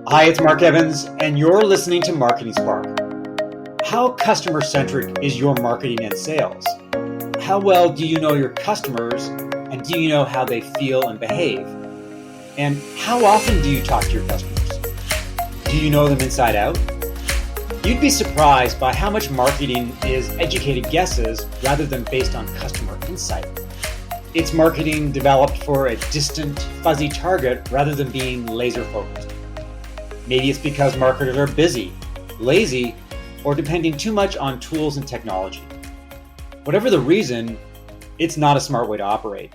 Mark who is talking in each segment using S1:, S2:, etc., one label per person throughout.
S1: Hi, it's Mark Evans, and you're listening to Marketing Spark. How customer centric is your marketing and sales? How well do you know your customers, and do you know how they feel and behave? And how often do you talk to your customers? Do you know them inside out? You'd be surprised by how much marketing is educated guesses rather than based on customer insight. It's marketing developed for a distant, fuzzy target rather than being laser focused. Maybe it's because marketers are busy, lazy, or depending too much on tools and technology. Whatever the reason, it's not a smart way to operate.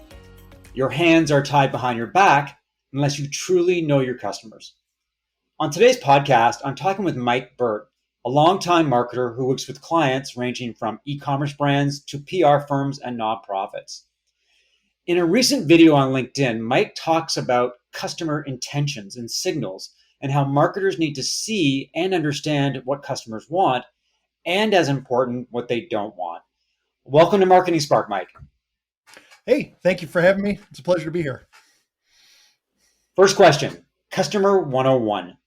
S1: Your hands are tied behind your back unless you truly know your customers. On today's podcast, I'm talking with Mike Birt, a longtime marketer who works with clients ranging from e-commerce brands to PR firms and nonprofits. In a recent video on LinkedIn, Mike talks about customer intentions and signals and how marketers need to see and understand what customers want, and as important, what they don't want. Welcome to Marketing Spark, Mike.
S2: Hey, thank you for having me. It's a pleasure to be here.
S1: First question, Customer 101.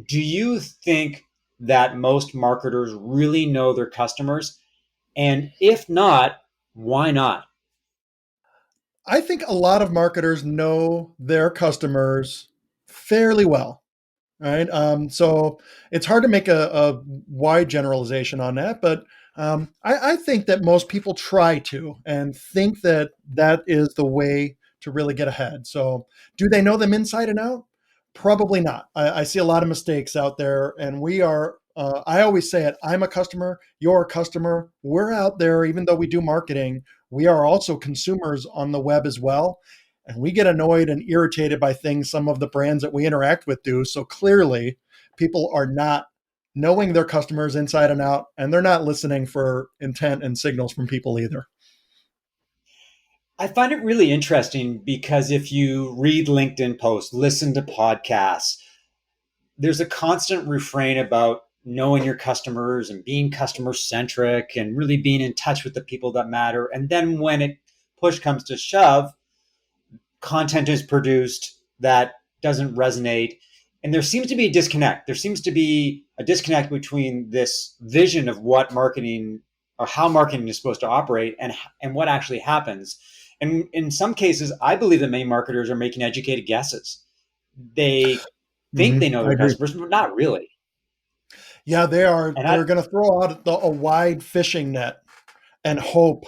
S1: Do you think that most marketers really know their customers? And if not, why not?
S2: I think a lot of marketers know their customers fairly well, right? So it's hard to make a wide generalization on that, but I think that most people try to and think that that is the way to really get ahead. So do they know them inside and out? Probably not. I see a lot of mistakes out there, and we are. I always say it. I'm a customer. You're a customer. We're out there, even though we do marketing. We are also consumers on the web as well, and we get annoyed and irritated by things some of the brands that we interact with do. So clearly, people are not knowing their customers inside and out, and they're not listening for intent and signals from people either.
S1: I find it really interesting because if you read LinkedIn posts, listen to podcasts, there's a constant refrain about knowing your customers and being customer centric and really being in touch with the people that matter. And then when it push comes to shove, content is produced that doesn't resonate. And there seems to be a disconnect. There seems to be a disconnect between this vision of what marketing or how marketing is supposed to operate and what actually happens. And in some cases, I believe that many marketers are making educated guesses. They think they know
S2: I
S1: their
S2: agree.
S1: customers, but not really.
S2: Yeah, they are.
S1: And
S2: They're going to throw out a wide fishing net and hope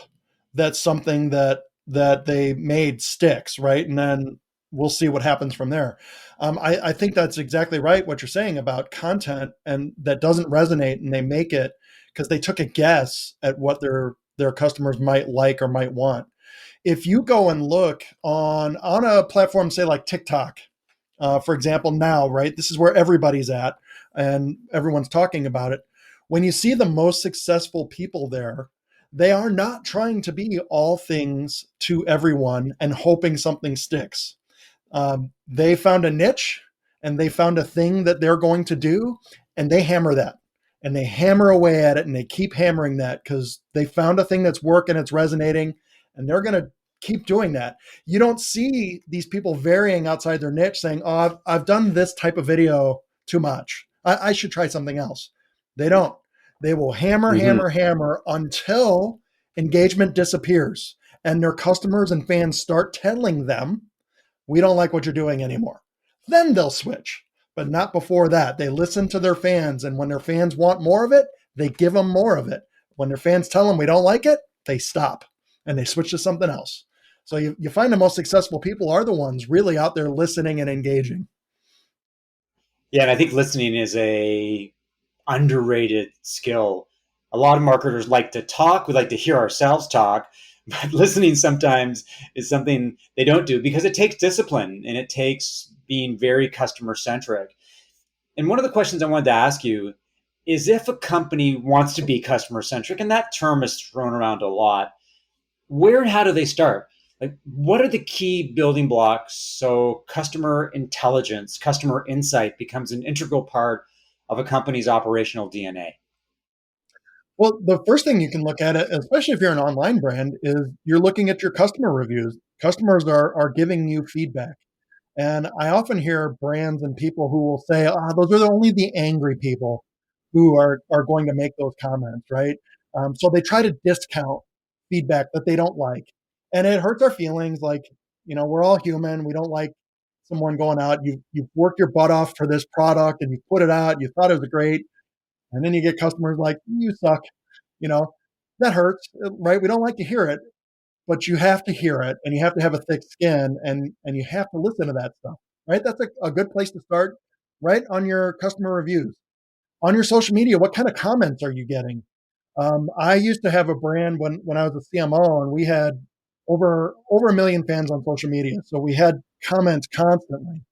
S2: that something that they made sticks, right? And then we'll see what happens from there. I think that's exactly right what you're saying about content and that doesn't resonate, and they make it because they took a guess at what their customers might like or might want. If you go and look on a platform, say like TikTok, for example, now, right? This is where everybody's at and everyone's talking about it. When you see the most successful people there, they are not trying to be all things to everyone and hoping something sticks. They found a niche and they found a thing that they're going to do, and they hammer that and they hammer away at it and they keep hammering that because they found a thing that's working, it's resonating, and they're going to keep doing that. You don't see these people varying outside their niche saying, oh, I've done this type of video too much. I should try something else. They don't. They will hammer,
S1: Mhm.
S2: hammer, hammer until engagement disappears and their customers and fans start telling them, we don't like what you're doing anymore. Then they'll switch, but not before that. They listen to their fans, and when their fans want more of it, they give them more of it. When their fans tell them we don't like it, they stop and they switch to something else. So you find the most successful people are the ones really out there listening and engaging.
S1: Yeah, and I think listening is a underrated skill. A lot of marketers like to talk. We like to hear ourselves talk, but listening sometimes is something they don't do because it takes discipline and it takes being very customer centric. And one of the questions I wanted to ask you is if a company wants to be customer centric, and that term is thrown around a lot, where and how do they start? Like, what are the key building blocks so customer intelligence, customer insight becomes an integral part of a company's operational DNA?
S2: Well, the first thing you can look at it, especially if you're an online brand, is you're looking at your customer reviews. Customers are giving you feedback. And I often hear brands and people who will say, those are only the angry people who are going to make those comments, right? So they try to discount feedback that they don't like. And it hurts our feelings. Like, we're all human. We don't like someone going out. You've worked your butt off for this product and you put it out. You thought it was great. And then you get customers like, you suck. You know, that hurts, right? We don't like to hear it, but you have to hear it and you have to have a thick skin and you have to listen to that stuff, right? That's a good place to start, right? On your customer reviews, on your social media. What kind of comments are you getting? I used to have a brand when I was a CMO, and we had over a million fans on social media. So we had comments constantly.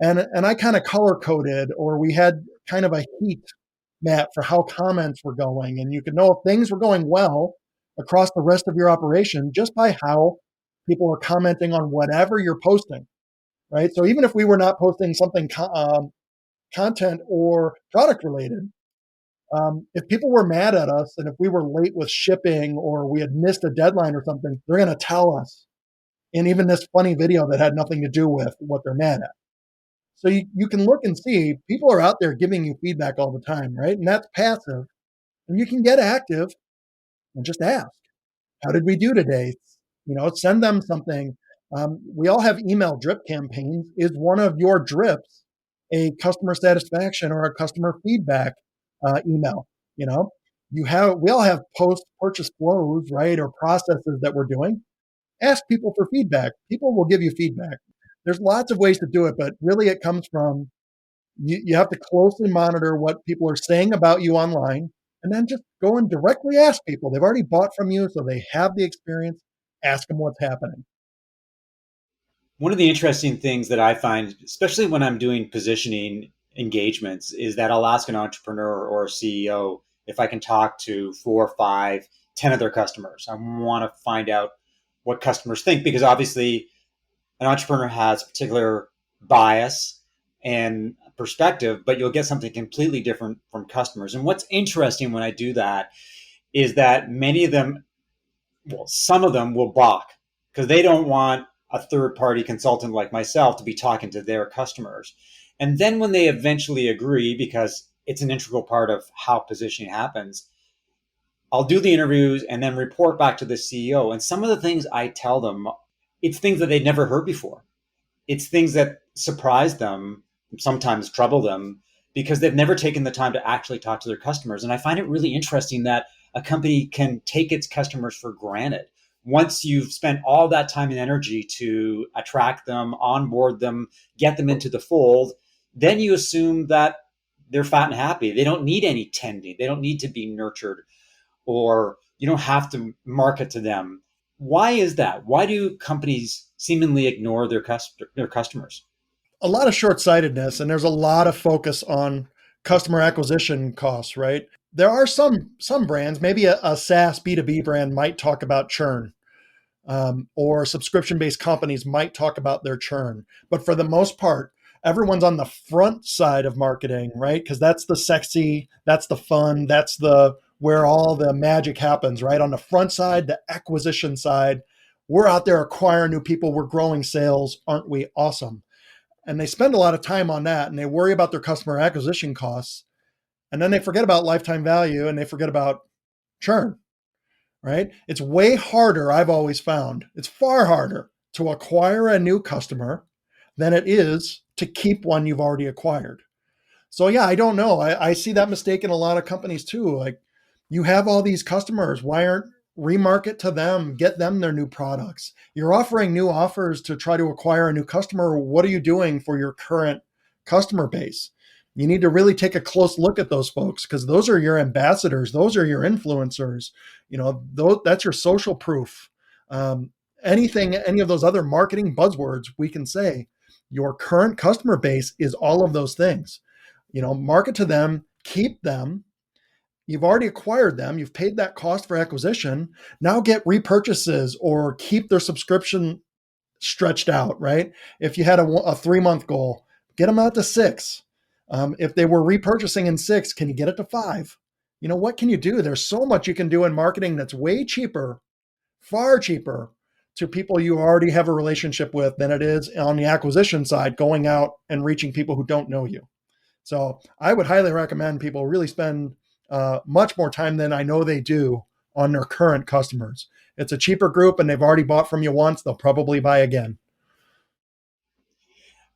S2: And I kind of color coded, or we had kind of a heat map for how comments were going. And you could know if things were going well across the rest of your operation just by how people are commenting on whatever you're posting, right? So even if we were not posting something content or product related, if people were mad at us and if we were late with shipping or we had missed a deadline or something, they're going to tell us in even this funny video that had nothing to do with what they're mad at. So you can look and see people are out there giving you feedback all the time, right? And that's passive. And you can get active and just ask, how did we do today? Send them something. We all have email drip campaigns. Is one of your drips a customer satisfaction or a customer feedback email? We all have post purchase flows, right? Or processes that we're doing. Ask people for feedback. People will give you feedback. There's lots of ways to do it, but really it comes from you have to closely monitor what people are saying about you online and then just go and directly ask people. They've already bought from you, so they have the experience. Ask them what's happening.
S1: One of the interesting things that I find, especially when I'm doing positioning engagements, is that I'll ask an entrepreneur or a CEO if I can talk to 4, 5, 10 of their customers. I want to find out what customers think, because obviously an entrepreneur has a particular bias and perspective, but you'll get something completely different from customers. And what's interesting when I do that is that many of them, well, some of them will balk because they don't want a third party consultant like myself to be talking to their customers. And then when they eventually agree, because it's an integral part of how positioning happens, I'll do the interviews and then report back to the CEO. And some of the things I tell them, it's things that they'd never heard before. It's things that surprise them, sometimes trouble them, because they've never taken the time to actually talk to their customers. And I find it really interesting that a company can take its customers for granted. Once you've spent all that time and energy to attract them, onboard them, get them into the fold, then you assume that they're fat and happy. They don't need any tending. They don't need to be nurtured, or you don't have to market to them. Why is that? Why do companies seemingly ignore their customers?
S2: A lot of short sightedness, and there's a lot of focus on customer acquisition costs, right? There are some brands, maybe a SaaS B2B brand might talk about churn, or subscription based companies might talk about their churn. But for the most part, everyone's on the front side of marketing, right? Because that's the sexy, that's the fun, that's the where all the magic happens, right? On the front side, the acquisition side, we're out there acquiring new people, we're growing sales, aren't we awesome? And they spend a lot of time on that and they worry about their customer acquisition costs. And then they forget about lifetime value and they forget about churn, right? It's way harder, I've always found. It's far harder to acquire a new customer than it is to keep one you've already acquired. So yeah, I don't know. I see that mistake in a lot of companies too. Like, you have all these customers. Why aren't remarket to them, get them their new products? You're offering new offers to try to acquire a new customer. What are you doing for your current customer base? You need to really take a close look at those folks, because those are your ambassadors. Those are your influencers. That's your social proof. Any of those other marketing buzzwords, we can say your current customer base is all of those things. Market to them, keep them. You've already acquired them. You've paid that cost for acquisition. Now get repurchases or keep their subscription stretched out, right? If you had a 3-month goal, get them out to 6. If they were repurchasing in 6, can you get it to 5? What can you do? There's so much you can do in marketing that's way cheaper, far cheaper to people you already have a relationship with than it is on the acquisition side, going out and reaching people who don't know you. So I would highly recommend people really spend much more time than I know they do on their current customers. It's a cheaper group and they've already bought from you once. They'll probably buy again.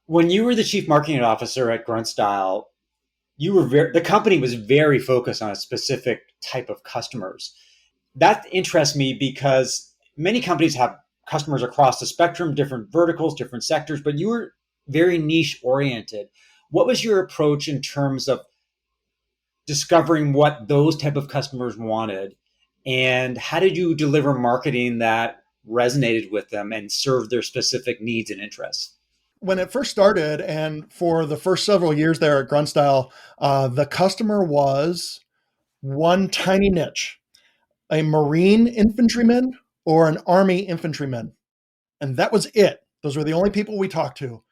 S1: When you were the chief marketing officer at Grunt Style, the company was very focused on a specific type of customers. That interests me because many companies have customers across the spectrum, different verticals, different sectors, but you were very niche oriented. What was your approach in terms of discovering what those type of customers wanted, and how did you deliver marketing that resonated with them and served their specific needs and interests?
S2: When it first started, and for the first several years there at Grunt Style, the customer was one tiny niche: a Marine infantryman or an Army infantryman. And that was it. Those were the only people we talked to.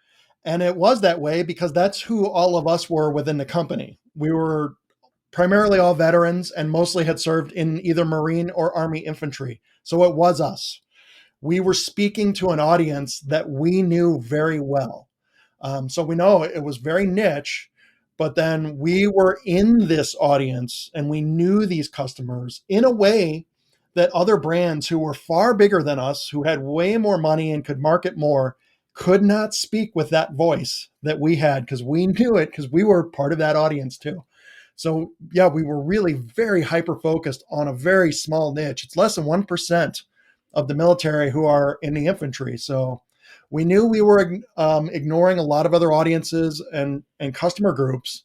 S2: And it was that way because that's who all of us were within the company. We were primarily all veterans and mostly had served in either Marine or Army infantry. So it was us. We were speaking to an audience that we knew very well. So we know it was very niche, but then we were in this audience and we knew these customers in a way that other brands who were far bigger than us, who had way more money and could market more, could not speak with that voice that we had, because we knew it, because we were part of that audience too. So yeah, we were really very hyper focused on a very small niche. It's less than 1% of the military who are in the infantry. So we knew we were ignoring a lot of other audiences and customer groups,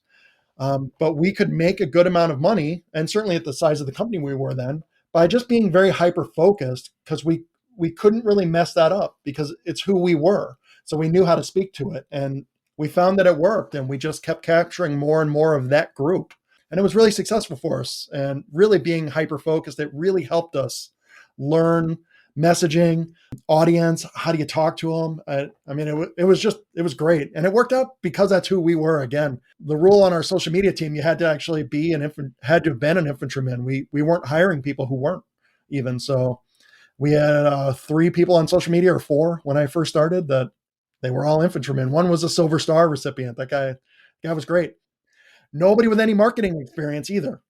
S2: but we could make a good amount of money, and certainly at the size of the company we were then, by just being very hyper focused, because we couldn't really mess that up because it's who we were. So we knew how to speak to it, and we found that it worked, and we just kept capturing more and more of that group. And it was really successful for us, and really being hyper focused, it really helped us learn messaging, audience, how do you talk to them? I mean, it was great. And it worked out because that's who we were. Again, the rule on our social media team, you had to actually had to have been an infantryman. We weren't hiring people who weren't even. So we had 3 people on social media, or 4 when I first started, that they were all infantrymen. One was a Silver Star recipient. That guy was great. Nobody with any marketing experience either.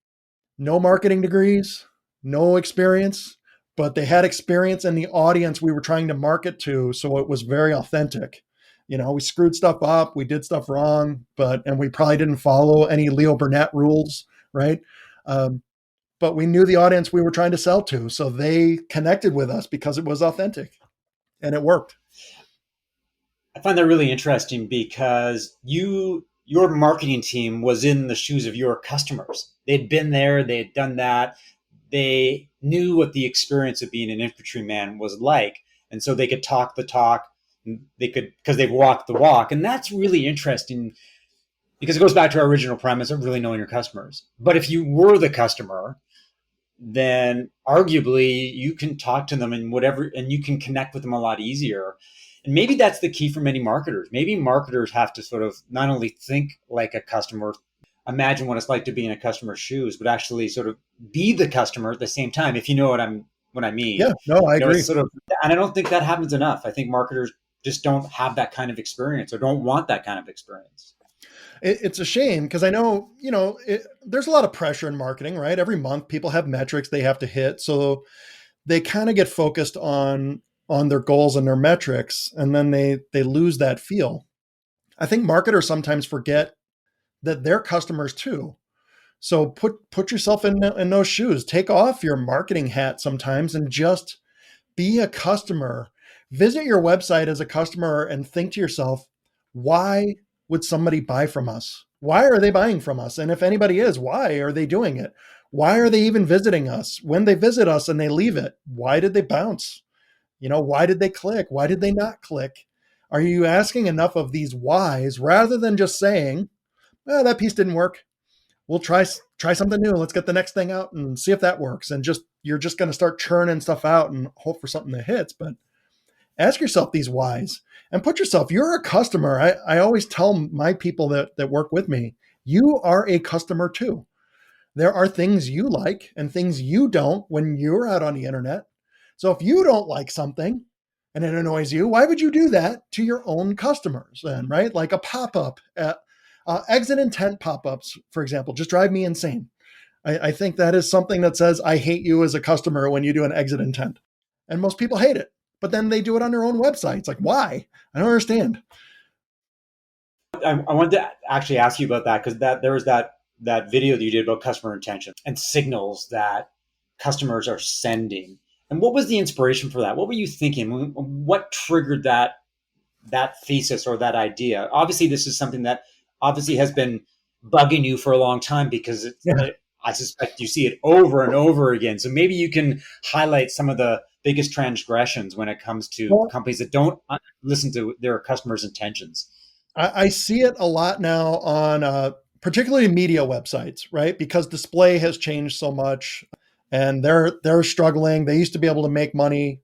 S2: No marketing degrees, no experience, but they had experience in the audience we were trying to market to. So it was very authentic. We screwed stuff up, we did stuff wrong, and we probably didn't follow any Leo Burnett rules, right? But we knew the audience we were trying to sell to. So they connected with us because it was authentic, and it worked.
S1: I find that really interesting because your marketing team was in the shoes of your customers. They'd been there, they had done that. They knew what the experience of being an infantryman was like. And so they could talk the talk, because they've walked the walk. And that's really interesting because it goes back to our original premise of really knowing your customers. But if you were the customer, then arguably you can talk to them and you can connect with them a lot easier. And maybe that's the key for many marketers. Maybe marketers have to sort of not only think like a customer, imagine what it's like to be in a customer's shoes, but actually sort of be the customer at the same time, if you know what I mean.
S2: Yeah, no, I agree.
S1: It's sort of, and I don't think that happens enough. I think marketers just don't have that kind of experience or don't want that kind of experience.
S2: It's a shame because I know, there's a lot of pressure in marketing, right? Every month people have metrics they have to hit. So they kind of get focused on their goals and their metrics, and then they lose that feel. I think marketers sometimes forget that they're customers too. So put yourself in those shoes. Take off your marketing hat sometimes and just be a customer. Visit your website as a customer and think to yourself, why would somebody buy from us? Why are they buying from us? And if anybody is, why are they doing it? Why are they even visiting us? When they visit us and they leave it, why did they bounce? Why did they click? Why did they not click? Are you asking enough of these whys rather than just saying, well, that piece didn't work. We'll try something new. Let's get the next thing out and see if that works. And you're just going to start churning stuff out and hope for something that hits. But ask yourself these whys and put yourself, you're a customer. I always tell my people that work with me, you are a customer too. There are things you like and things you don't when you're out on the internet. So if you don't like something, and it annoys you, why would you do that to your own customers then, right? Like a pop-up, exit intent pop-ups, for example, just drive me insane. I think that is something that says, I hate you as a customer when you do an exit intent. And most people hate it, but then they do it on their own website. It's like, why? I don't understand.
S1: I wanted to actually ask you about that because there was that video that you did about customer intention and signals that customers are sending. And what was the inspiration for that? What were you thinking? What triggered that thesis or that idea? Obviously, this is something that obviously has been bugging you for a long time because
S2: Yeah.
S1: I suspect you see it over and over again. So maybe you can highlight some of the biggest transgressions when it comes to
S2: Well,
S1: companies that don't listen to their customers' intentions.
S2: I see it a lot now on particularly media websites, right? Because display has changed so much, and they're struggling. They used to be able to make money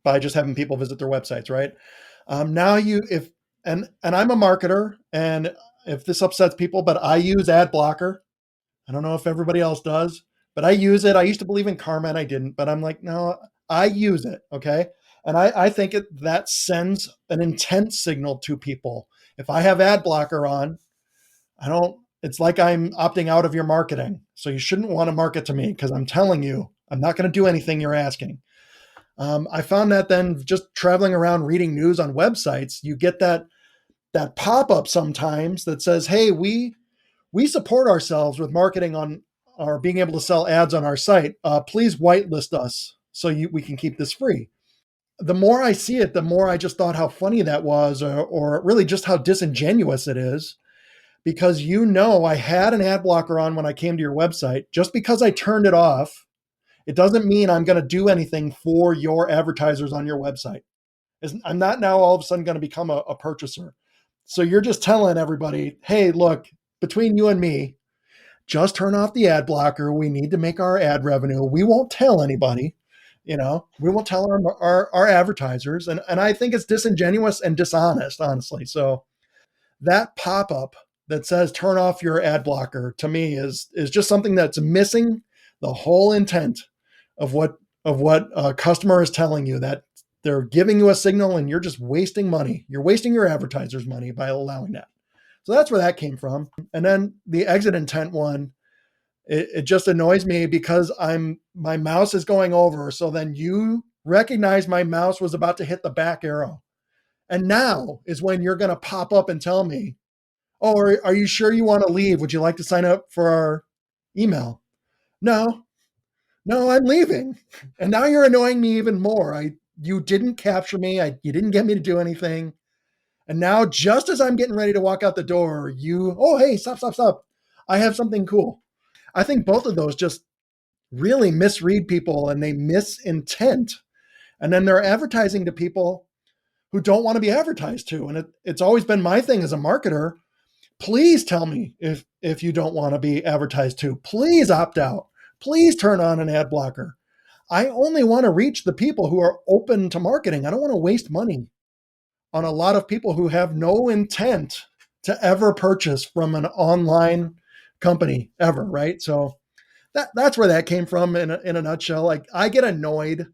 S2: by just having people visit their websites, right? Now you if and I'm a marketer, and if this upsets people, but I use ad blocker. I don't know if everybody else does, but I use it. I used to believe in karma and I didn't, but I'm like, no, I use it. Okay. And I think that sends an intent signal to people. If I have ad blocker on, I don't, it's like I'm opting out of your marketing. So you shouldn't want to market to me because I'm telling you, I'm not going to do anything you're asking. I found that then just traveling around reading news on websites, you get that pop up sometimes that says, "Hey, we support ourselves with marketing on or being able to sell ads on our site. Please whitelist us so we can keep this free." The more I see it, the more I just thought how funny that was, or really just how disingenuous it is. Because I had an ad blocker on when I came to your website. Just because I turned it off, it doesn't mean I'm going to do anything for your advertisers on your website. I'm not now all of a sudden going to become a purchaser. So you're just telling everybody, hey, look, between you and me, just turn off the ad blocker. We need to make our ad revenue. We won't tell anybody, we won't tell our advertisers. And I think it's disingenuous and dishonest, honestly. So that pop-up that says turn off your ad blocker to me is just something that's missing the whole intent of what a customer is telling you, that they're giving you a signal and you're just wasting money. You're wasting your advertisers' money by allowing that. So that's where that came from. And then the exit intent one, it just annoys me because my mouse is going over. So then you recognize my mouse was about to hit the back arrow. And now is when you're going to pop up and tell me, oh, are you sure you want to leave? Would you like to sign up for our email? No, no, I'm leaving. And now you're annoying me even more. You didn't capture me. You didn't get me to do anything. And now, just as I'm getting ready to walk out the door, oh, hey, stop, stop, stop. I have something cool. I think both of those just really misread people and they miss intent. And then they're advertising to people who don't want to be advertised to. And it's always been my thing as a marketer. Please tell me if you don't want to be advertised to. Please opt out. Please turn on an ad blocker. I only want to reach the people who are open to marketing. I don't want to waste money on a lot of people who have no intent to ever purchase from an online company ever, right? So that's where that came from in a nutshell. Like, I get annoyed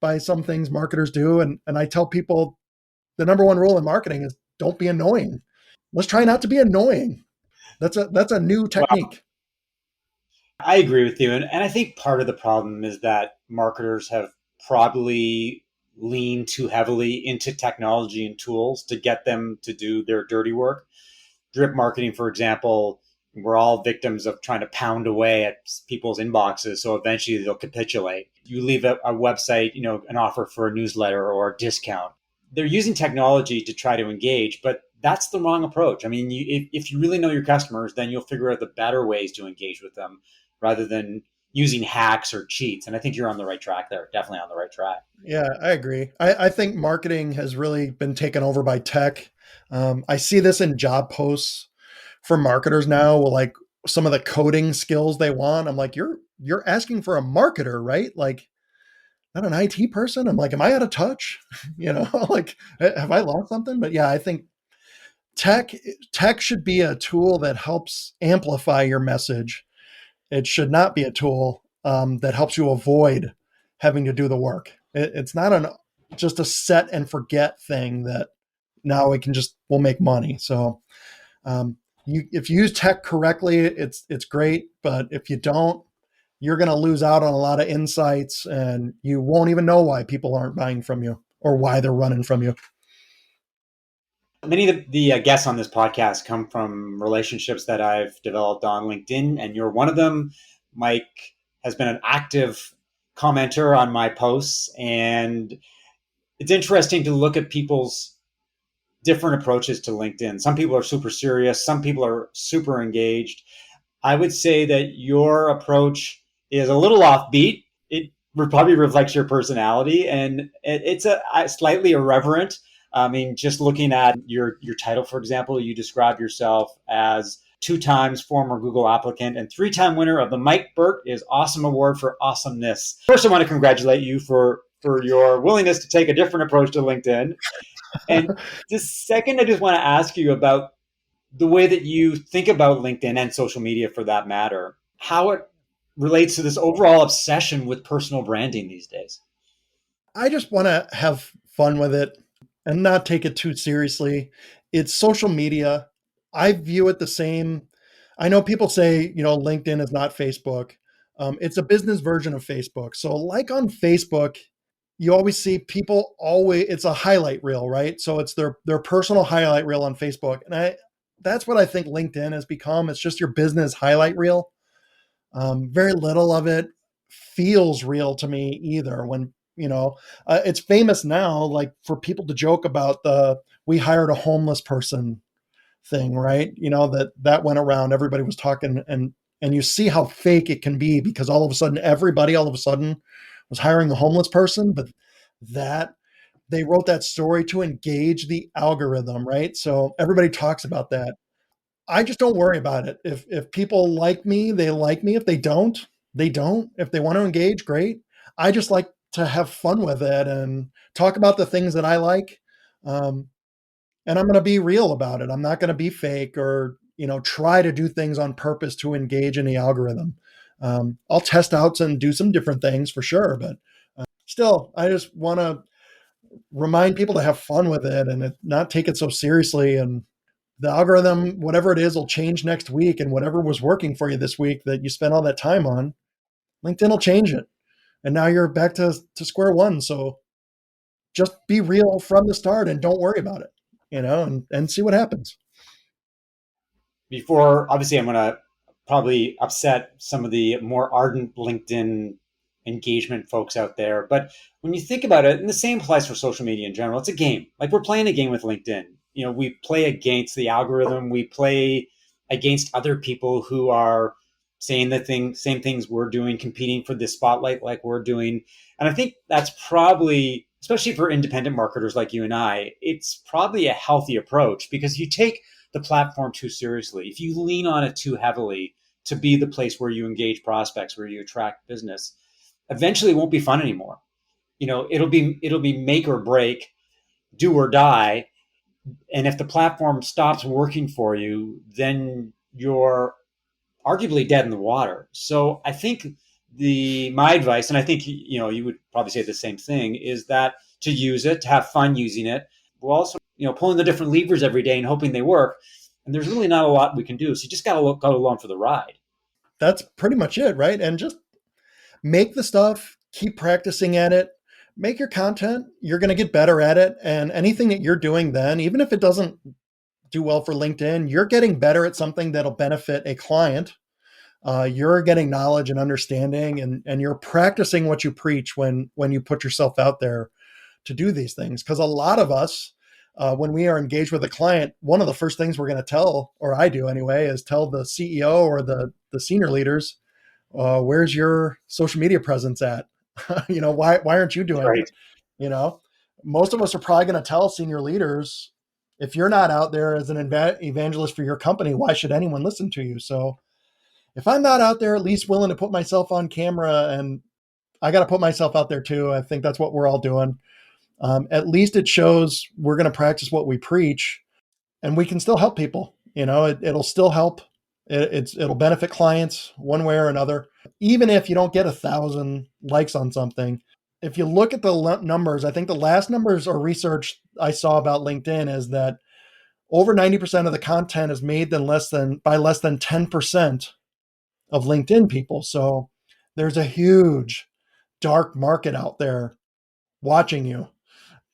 S2: by some things marketers do, and I tell people the number one rule in marketing is don't be annoying. Let's try not to be annoying. That's a new
S1: Well,
S2: technique.
S1: I agree with you. And I think part of the problem is that marketers have probably leaned too heavily into technology and tools to get them to do their dirty work. Drip marketing, for example, we're all victims of trying to pound away at people's inboxes. So eventually they'll capitulate. You leave a website, an offer for a newsletter or a discount. They're using technology to try to engage, but that's the wrong approach. I mean, if you really know your customers, then you'll figure out the better ways to engage with them rather than using hacks or cheats. And I think you're on the right track there, definitely on the right track.
S2: Yeah, I agree. I think marketing has really been taken over by tech. I see this in job posts for marketers now, with like some of the coding skills they want. I'm like, you're asking for a marketer, right? Like, not an IT person. I'm like, am I out of touch? Like, have I lost something? But yeah, I think tech tech should be a tool that helps amplify your message. It should not be a tool that helps you avoid having to do the work. It's not an just a set and forget thing that now we'll make money. So if you use tech correctly, it's great. But if you don't, you're going to lose out on a lot of insights, and you won't even know why people aren't buying from you or why they're running from you.
S1: Many of the guests on this podcast come from relationships that I've developed on LinkedIn, and you're one of them. Mike has been an active commenter on my posts, and it's interesting to look at people's different approaches to LinkedIn. Some people are super serious, some people are super engaged. I would say that your approach is a little offbeat. It probably reflects your personality, and it's a slightly irreverent. I mean, just looking at your title, for example, you describe yourself as 2 times former Google applicant and 3-time winner of the Mike Birt is Awesome Award for Awesomeness. First, I want to congratulate you for your willingness to take a different approach to LinkedIn. And just second, I just want to ask you about the way that you think about LinkedIn and social media for that matter, how it relates to this overall obsession with personal branding these days.
S2: I just want to have fun with it and not take it too seriously. It's social media. I view it the same. I know people say, LinkedIn is not Facebook. It's a business version of Facebook. So, like on Facebook, you always see people it's a highlight reel, right? So it's their personal highlight reel on Facebook. And that's what I think LinkedIn has become. It's just your business highlight reel. Very little of it feels real to me either. When it's famous now, like for people to joke about we hired a homeless person thing, right? That went around. Everybody was talking, and you see how fake it can be, because everybody all of a sudden was hiring a homeless person, but that they wrote that story to engage the algorithm, right? So everybody talks about that. I just don't worry about it. If people like me, they like me. If they don't, they don't. If they want to engage, great. I just like to have fun with it and talk about the things that I like. And I'm going to be real about it. I'm not going to be fake or, try to do things on purpose to engage in the algorithm. I'll test out and do some different things for sure, but still, I just want to remind people to have fun with it and not take it so seriously. And the algorithm, whatever it is, will change next week. And whatever was working for you this week that you spent all that time on, LinkedIn will change it. And now you're back to square one. So just be real from the start and don't worry about it, and see what happens.
S1: Before, obviously, I'm going to probably upset some of the more ardent LinkedIn engagement folks out there. But when you think about it, and the same applies for social media in general, it's a game. Like we're playing a game with LinkedIn. We play against the algorithm. We play against other people who are saying same things we're doing, competing for the spotlight like we're doing. And I think that's probably, especially for independent marketers like you and I, it's probably a healthy approach, because you take the platform too seriously, if you lean on it too heavily to be the place where you engage prospects, where you attract business, eventually it won't be fun anymore. It'll be make or break, do or die. And if the platform stops working for you, then you're arguably dead in the water. So I think my advice, and I think you would probably say the same thing, is that to use it, to have fun using it, we're also pulling the different levers every day and hoping they work. And there's really not a lot we can do. So you just got to go along for the ride.
S2: That's pretty much it, right? And just make the stuff, keep practicing at it, make your content. You're going to get better at it. And anything that you're doing then, even if it doesn't do well for LinkedIn, you're getting better at something that'll benefit a client. You're getting knowledge and understanding, and you're practicing what you preach when you put yourself out there to do these things. Because a lot of us, when we are engaged with a client, one of the first things we're going to tell, or I do anyway, is tell the CEO or the senior leaders, where's your social media presence at? Why aren't you doing
S1: Right.
S2: it? Most of us are probably going to tell senior leaders, if you're not out there as an evangelist for your company, why should anyone listen to you? So if I'm not out there, at least willing to put myself on camera, and I got to put myself out there too. I think that's what we're all doing. At least it shows we're going to practice what we preach, and we can still help people. It'll still help. It'll benefit clients one way or another. Even if you don't get 1,000 likes on something, if you look at the numbers, I think the last numbers or research I saw about LinkedIn is that over 90% of the content is made by less than 10% of LinkedIn people. So there's a huge dark market out there watching you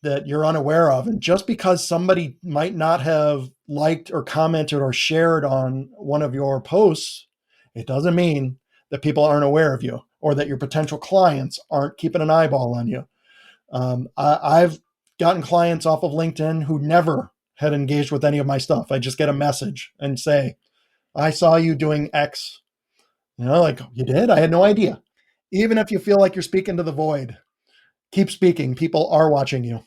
S2: that you're unaware of. And just because somebody might not have liked or commented or shared on one of your posts, it doesn't mean that people aren't aware of you or that your potential clients aren't keeping an eyeball on you. I've gotten clients off of LinkedIn who never had engaged with any of my stuff. I just get a message and say, I saw you doing X. Like, you did? I had no idea. Even if you feel like you're speaking to the void, keep speaking. People are watching you.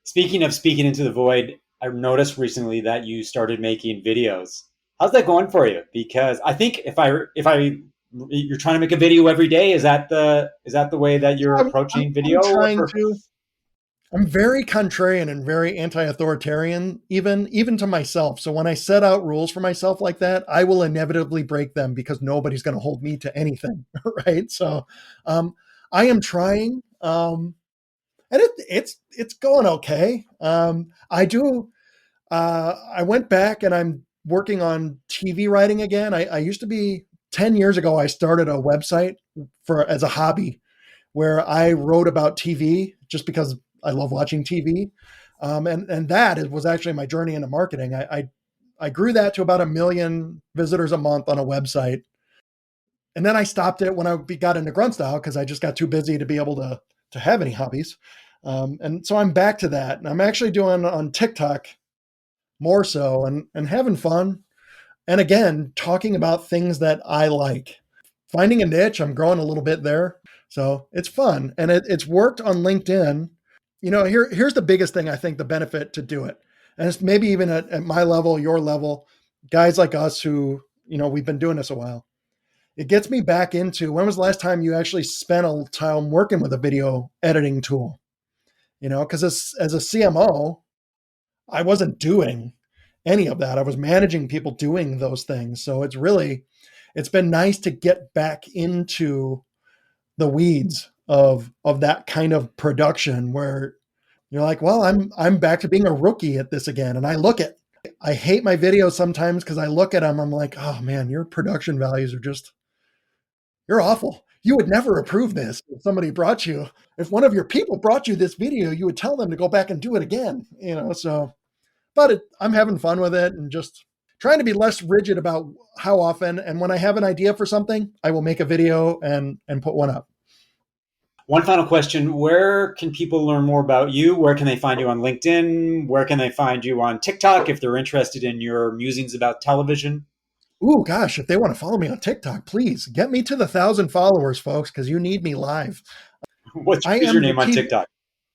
S1: Speaking of speaking into the void, I noticed recently that you started making videos. How's that going for you? Because I think if you're trying to make a video every day, is that the way that you're approaching video?
S2: I'm trying
S1: Or
S2: to. I'm very contrarian and very anti-authoritarian, even to myself. So when I set out rules for myself like that, I will inevitably break them because nobody's going to hold me to anything, right? So I am trying, and it's going okay. I went back and I'm working on TV writing again. I used to be 10 years ago. I started a website as a hobby where I wrote about TV just because I love watching TV. And that was actually my journey into marketing. I grew that to about 1 million visitors a month on a website. And then I stopped it when I got into grunt style because I just got too busy to be able to have any hobbies. And so I'm back to that. And I'm actually doing on TikTok more so and having fun. And again, talking about things that I like. Finding a niche, I'm growing a little bit there. So it's fun. And it's worked on LinkedIn. Here's the biggest thing I think the benefit to do it. And it's maybe even at my level, your level, guys like us who, we've been doing this a while. It gets me back into when was the last time you actually spent a time working with a video editing tool? Because as a CMO, I wasn't doing any of that. I was managing people doing those things. So it's been nice to get back into the weeds of that kind of production where you're like, well, I'm back to being a rookie at this again. And I hate my videos sometimes because I look at them, I'm like, oh man, your production values are you're awful. You would never approve this if one of your people brought you this video, you would tell them to go back and do it again, so, but I'm having fun with it and just trying to be less rigid about how often. And when I have an idea for something, I will make a video and put one up.
S1: one final question: where can people learn more about you? Where can they find you on LinkedIn? Where can they find you on TikTok if they're interested in your musings about television?
S2: Ooh, gosh, if they want to follow me on TikTok, please get me to the 1,000 followers, folks, because you need me live.
S1: What's your name on TikTok?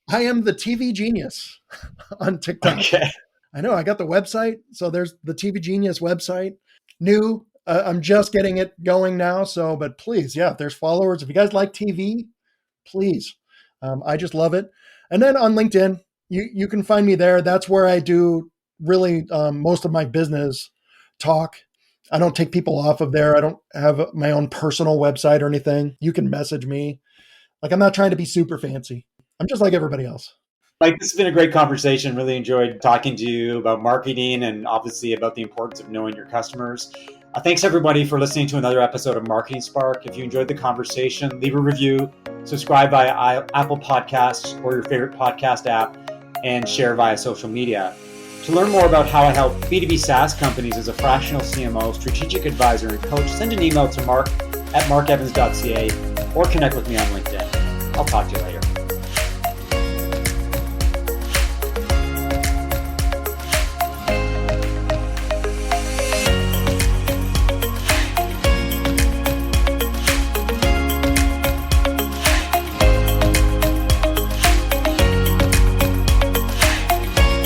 S2: I am the TV Genius on TikTok.
S1: Okay.
S2: I know, I got the website. So there's the TV Genius website. New. I'm just getting it going now. So, but please, yeah, if there's followers, if you guys like TV, please. I just love it. And then on LinkedIn, you can find me there. That's where I do really most of my business talk. I don't take people off of there. I don't have my own personal website or anything. You can message me. Like, I'm not trying to be super fancy. I'm just like everybody else.
S1: Mike, this has been a great conversation. Really enjoyed talking to you about marketing and obviously about the importance of knowing your customers. Thanks everybody for listening to another episode of Marketing Spark. If you enjoyed the conversation, leave a review, subscribe via Apple Podcasts or your favorite podcast app, and share via social media. To learn more about how I help B2B SaaS companies as a fractional CMO, strategic advisor, and coach, send an email to mark@markevans.ca or connect with me on LinkedIn. I'll talk to you later.